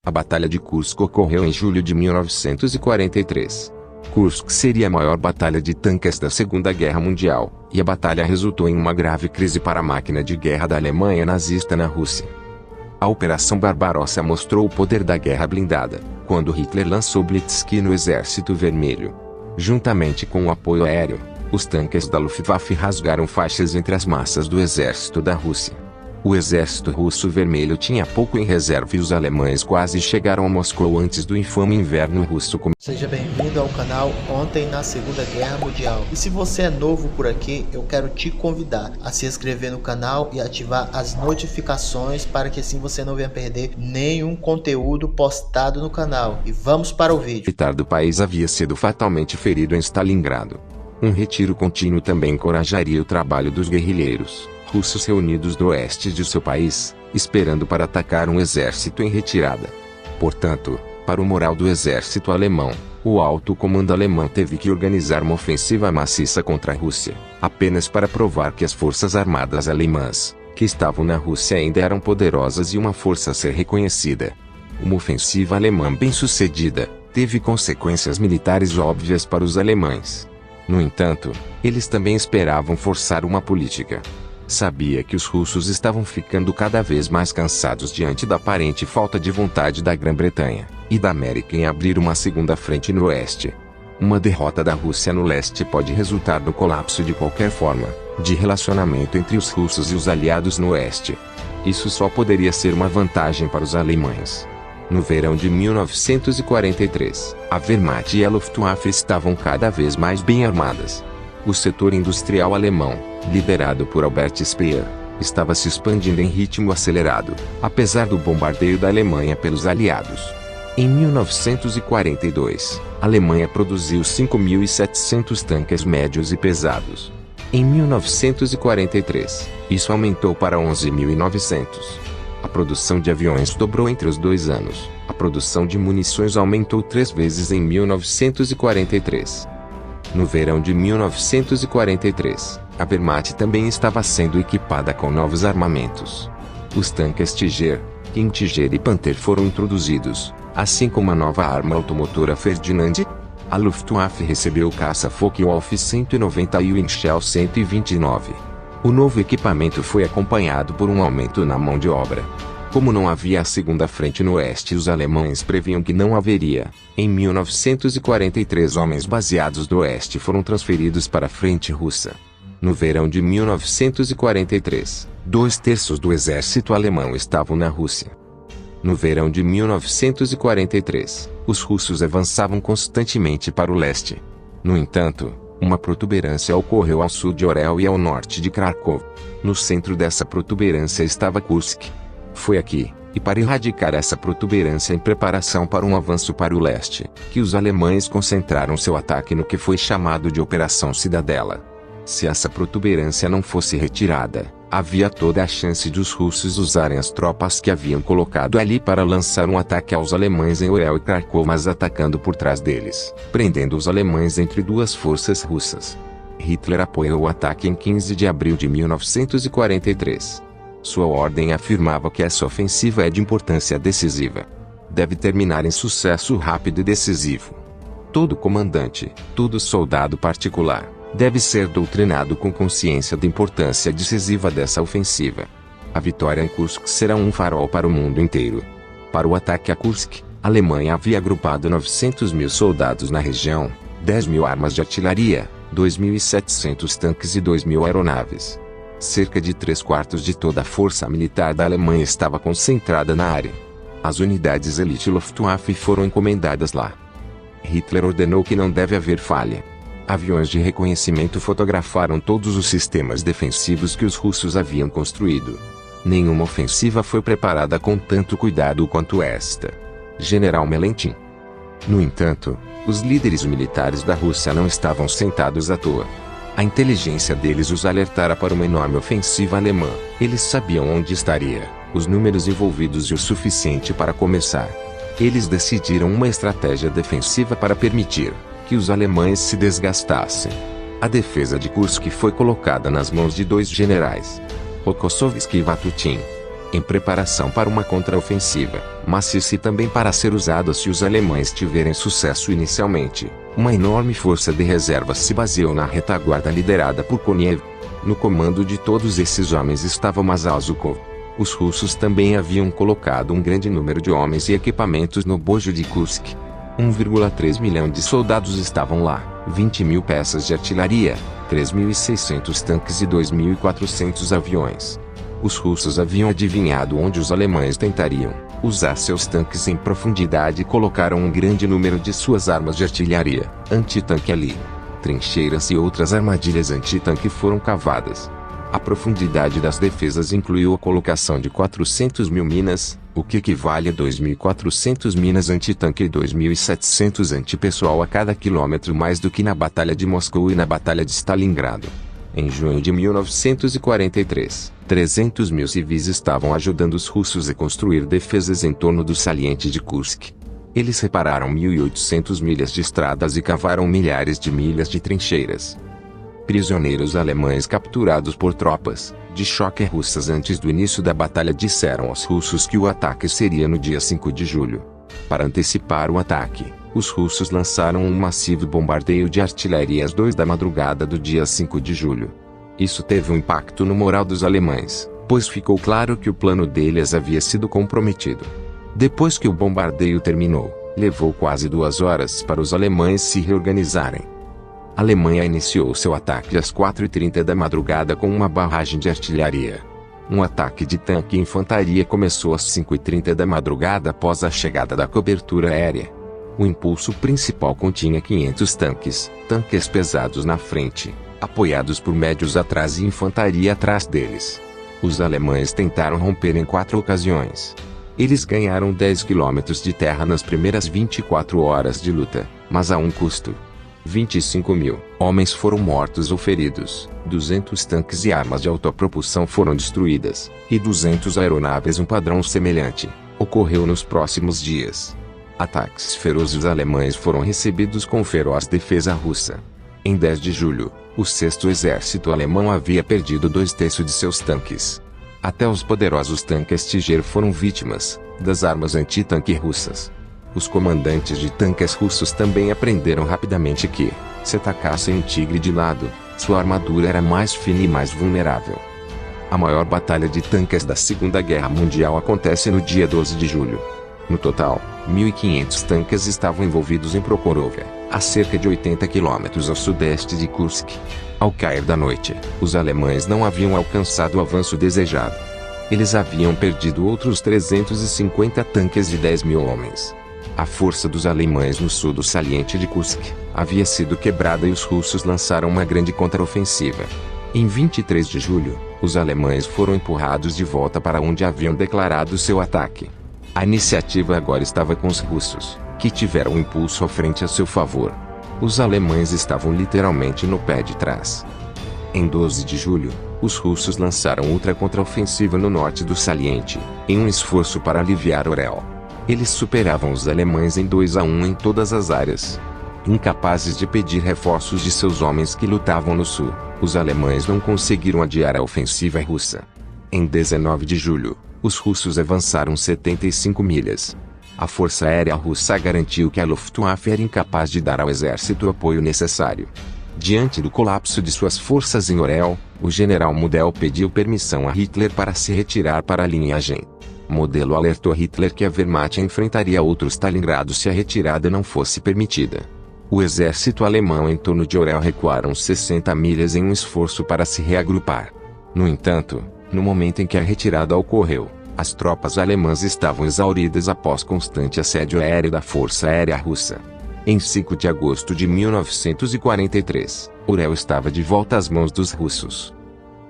A Batalha de Kursk ocorreu em julho de 1943. Kursk seria a maior batalha de tanques da Segunda Guerra Mundial, e a batalha resultou em uma grave crise para a máquina de guerra da Alemanha nazista na Rússia. A Operação Barbarossa mostrou o poder da guerra blindada, quando Hitler lançou Blitzkrieg no Exército Vermelho. Juntamente com o apoio aéreo, os tanques da Luftwaffe rasgaram faixas entre as massas do exército da Rússia. O exército russo vermelho tinha pouco em reserva e os alemães quase chegaram a Moscou antes do infame inverno russo. Seja bem-vindo ao canal Ontem na Segunda Guerra Mundial. E se você é novo por aqui, eu quero te convidar a se inscrever no canal e ativar as notificações para que assim você não venha perder nenhum conteúdo postado no canal. E vamos para o vídeo. O militar do país havia sido fatalmente ferido em Stalingrado. Um retiro contínuo também encorajaria o trabalho dos guerrilheiros russos reunidos no oeste de seu país, esperando para atacar um exército em retirada. Portanto, para o moral do exército alemão, o alto comando alemão teve que organizar uma ofensiva maciça contra a Rússia, apenas para provar que as forças armadas alemãs, que estavam na Rússia ainda eram poderosas e uma força a ser reconhecida. Uma ofensiva alemã bem-sucedida, teve consequências militares óbvias para os alemães. No entanto, eles também esperavam forçar uma política. Sabia que os russos estavam ficando cada vez mais cansados diante da aparente falta de vontade da Grã-Bretanha e da América em abrir uma segunda frente no oeste. Uma derrota da Rússia no leste pode resultar no colapso de qualquer forma de relacionamento entre os russos e os aliados no oeste. Isso só poderia ser uma vantagem para os alemães. No verão de 1943, a Wehrmacht e a Luftwaffe estavam cada vez mais bem armadas. O setor industrial alemão, liderado por Albert Speer, estava se expandindo em ritmo acelerado, apesar do bombardeio da Alemanha pelos aliados. Em 1942, a Alemanha produziu 5.700 tanques médios e pesados. Em 1943, isso aumentou para 11.900. A produção de aviões dobrou entre os 2 anos. A produção de munições aumentou 3 vezes em 1943. No verão de 1943, a Wehrmacht também estava sendo equipada com novos armamentos. Os tanques Tiger, King Tiger e Panther foram introduzidos, assim como a nova arma automotora Ferdinand. A Luftwaffe recebeu o caça Focke-Wulf 190 e o Winchell 129. O novo equipamento foi acompanhado por um aumento na mão de obra. Como não havia a segunda frente no oeste e os alemães previam que não haveria, em 1943 homens baseados do oeste foram transferidos para a frente russa. No verão de 1943, 2/3 do exército alemão estavam na Rússia. No verão de 1943, os russos avançavam constantemente para o leste. No entanto, uma protuberância ocorreu ao sul de Orel e ao norte de Kharkov. No centro dessa protuberância estava Kursk. Foi aqui, e para erradicar essa protuberância em preparação para um avanço para o leste, que os alemães concentraram seu ataque no que foi chamado de Operação Cidadela. Se essa protuberância não fosse retirada, havia toda a chance de os russos usarem as tropas que haviam colocado ali para lançar um ataque aos alemães em Orel e Kharkov, mas atacando por trás deles, prendendo os alemães entre duas forças russas. Hitler apoiou o ataque em 15 de abril de 1943. Sua ordem afirmava que essa ofensiva é de importância decisiva. Deve terminar em sucesso rápido e decisivo. Todo comandante, todo soldado particular, deve ser doutrinado com consciência da importância decisiva dessa ofensiva. A vitória em Kursk será um farol para o mundo inteiro. Para o ataque a Kursk, a Alemanha havia agrupado 900.000 soldados na região, 10.000 armas de artilharia, 2.700 tanques e 2.000 aeronaves. Cerca de 3/4 de toda a força militar da Alemanha estava concentrada na área. As unidades elite Luftwaffe foram encomendadas lá. Hitler ordenou que não deve haver falha. Aviões de reconhecimento fotografaram todos os sistemas defensivos que os russos haviam construído. Nenhuma ofensiva foi preparada com tanto cuidado quanto esta. General Melentin. No entanto, os líderes militares da Rússia não estavam sentados à toa. A inteligência deles os alertara para uma enorme ofensiva alemã. Eles sabiam onde estaria, os números envolvidos e o suficiente para começar. Eles decidiram uma estratégia defensiva para permitir que os alemães se desgastassem. A defesa de Kursk foi colocada nas mãos de 2 generais, Rokossovski e Vatutin. em preparação para uma contraofensiva, maciça e também para ser usada se os alemães tiverem sucesso inicialmente. Uma enorme força de reserva se baseou na retaguarda liderada por Koniev. No comando de todos esses homens estava Mazalzukov. Os russos também haviam colocado um grande número de homens e equipamentos no bojo de Kursk. 1,3 milhão de soldados estavam lá, 20 mil peças de artilharia, 3.600 tanques e 2.400 aviões. Os russos haviam adivinhado onde os alemães tentariam usar seus tanques em profundidade e colocaram um grande número de suas armas de artilharia antitanque ali. Trincheiras e outras armadilhas antitanque foram cavadas. A profundidade das defesas incluiu a colocação de 400 mil minas, o que equivale a 2.400 minas antitanque e 2.700 antipessoal a cada quilômetro, mais do que na Batalha de Moscou e na Batalha de Stalingrado. Em junho de 1943, 300 mil civis estavam ajudando os russos a construir defesas em torno do saliente de Kursk. Eles repararam 1.800 milhas de estradas e cavaram milhares de milhas de trincheiras. Prisioneiros alemães capturados por tropas de choque russas antes do início da batalha disseram aos russos que o ataque seria no dia 5 de julho. Para antecipar o ataque, os russos lançaram um massivo bombardeio de artilharia às 2 da madrugada do dia 5 de julho. Isso teve um impacto no moral dos alemães, pois ficou claro que o plano deles havia sido comprometido. Depois que o bombardeio terminou, levou quase 2 horas para os alemães se reorganizarem. A Alemanha iniciou seu ataque às 4h30 da madrugada com uma barragem de artilharia. Um ataque de tanque e infantaria começou às 5h30 da madrugada após a chegada da cobertura aérea. O impulso principal continha 500 tanques pesados na frente, apoiados por médios atrás e infantaria atrás deles. Os alemães tentaram romper em 4 ocasiões. Eles ganharam 10 quilômetros de terra nas primeiras 24 horas de luta, mas a um custo. 25 mil homens foram mortos ou feridos, 200 tanques e armas de autopropulsão foram destruídas, e 200 aeronaves. Um padrão semelhante ocorreu nos próximos dias. Ataques ferozes alemães foram recebidos com feroz defesa russa. Em 10 de julho, o 6º Exército Alemão havia perdido 2/3 de seus tanques. Até os poderosos tanques Tiger foram vítimas das armas antitanque russas. Os comandantes de tanques russos também aprenderam rapidamente que, se atacassem um Tigre de lado, sua armadura era mais fina e mais vulnerável. A maior batalha de tanques da Segunda Guerra Mundial acontece no dia 12 de julho. No total, 1.500 tanques estavam envolvidos em Prokhorovka, a cerca de 80 quilômetros ao sudeste de Kursk. Ao cair da noite, os alemães não haviam alcançado o avanço desejado. Eles haviam perdido outros 350 tanques e 10 mil homens. A força dos alemães no sul do saliente de Kursk havia sido quebrada e os russos lançaram uma grande contraofensiva. Em 23 de julho, os alemães foram empurrados de volta para onde haviam declarado seu ataque. A iniciativa agora estava com os russos, que tiveram o impulso à frente a seu favor. Os alemães estavam literalmente no pé de trás. Em 12 de julho, os russos lançaram outra contraofensiva no norte do saliente, em um esforço para aliviar Orel. Eles superavam os alemães em 2-1 em todas as áreas. Incapazes de pedir reforços de seus homens que lutavam no sul, os alemães não conseguiram adiar a ofensiva russa. Em 19 de julho, os russos avançaram 75 milhas. A Força Aérea Russa garantiu que a Luftwaffe era incapaz de dar ao exército o apoio necessário. Diante do colapso de suas forças em Orel, o general Model pediu permissão a Hitler para se retirar para a linhagem. Modelo alertou Hitler que a Wehrmacht enfrentaria outro Stalingrado se a retirada não fosse permitida. O exército alemão em torno de Orel recuaram 60 milhas em um esforço para se reagrupar. No entanto, no momento em que a retirada ocorreu, as tropas alemãs estavam exauridas após constante assédio aéreo da Força Aérea Russa. Em 5 de agosto de 1943, Orel estava de volta às mãos dos russos.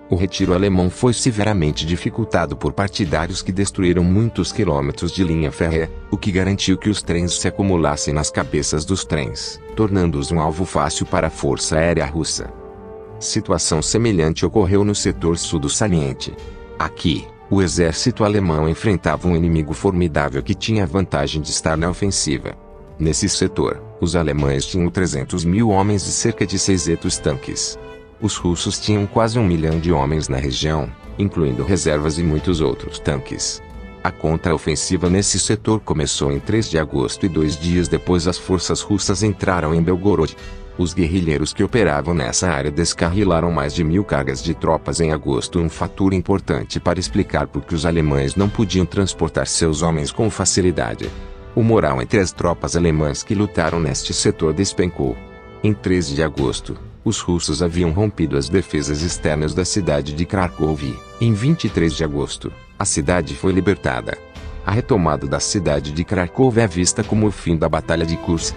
O retiro alemão foi severamente dificultado por partidários que destruíram muitos quilômetros de linha férrea, o que garantiu que os trens se acumulassem nas cabeças dos trens, tornando-os um alvo fácil para a Força Aérea Russa. Situação semelhante ocorreu no setor sul do saliente. Aqui, o exército alemão enfrentava um inimigo formidável que tinha a vantagem de estar na ofensiva. Nesse setor, os alemães tinham 300 mil homens e cerca de 600 tanques. Os russos tinham quase 1 milhão de homens na região, incluindo reservas e muitos outros tanques. A contraofensiva nesse setor começou em 3 de agosto e 2 dias depois as forças russas entraram em Belgorod. Os guerrilheiros que operavam nessa área descarrilaram mais de 1.000 cargas de tropas em agosto, um fator importante para explicar por que os alemães não podiam transportar seus homens com facilidade. O moral entre as tropas alemãs que lutaram neste setor despencou. Em 13 de agosto, os russos haviam rompido as defesas externas da cidade de Kharkov e, em 23 de agosto, a cidade foi libertada. A retomada da cidade de Kharkov é vista como o fim da Batalha de Kursk.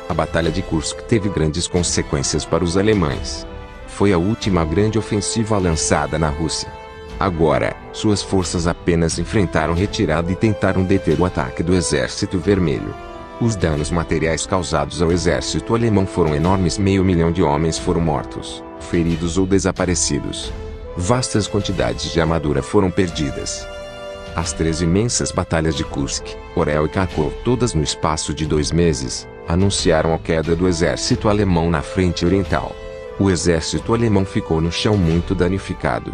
A Batalha de Kursk teve grandes consequências para os alemães. Foi a última grande ofensiva lançada na Rússia. Agora, suas forças apenas enfrentaram retirada e tentaram deter o ataque do Exército Vermelho. Os danos materiais causados ao exército alemão foram enormes. 500.000 de homens foram mortos, feridos ou desaparecidos. Vastas quantidades de armadura foram perdidas. As 3 imensas batalhas de Kursk, Orel e Kharkov, todas no espaço de 2 meses, anunciaram a queda do exército alemão na frente oriental. O exército alemão ficou no chão muito danificado.